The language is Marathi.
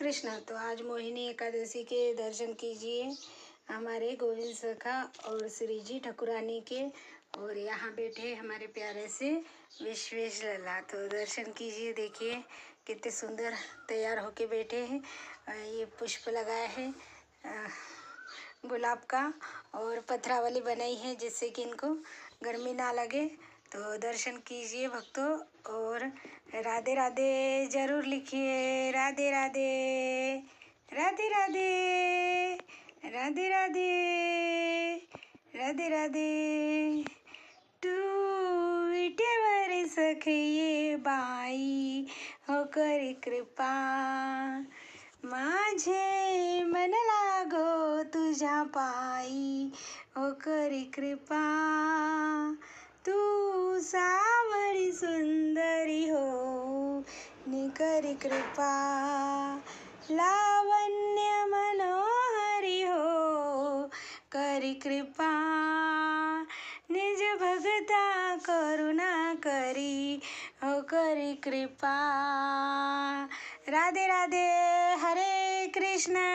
कृष्णा। तो आज मोहिनी एकादशी के दर्शन कीजिए हमारे गोविंद सखा और श्री जी ठाकुरानी के। और यहाँ बैठे हमारे प्यारे से विश्वेश लल्ला। तो दर्शन कीजिए, देखिए कितने सुंदर तैयार होके बैठे हैं। ये पुष्प लगाया है गुलाब का, और पथरावली बनाई है जिससे कि इनको गर्मी ना लगे। तो दर्शन कीजिए भक्तों, और राधे राधे जरूर लिखिए। राधे राधे, राधे राधे, राधे राधे, राधे राधे। तू विटेवर सखये बाई होकर कृपा, माझे मन लागो तुझ्या पायी होकर कृपा। तू सावरी सुंदरी हो निकरी कृपा, लावण्य मनोहरी हो करी कृपा। निज भगता करुणा करी हो करी कृपा। राधे राधे, हरे कृष्णा।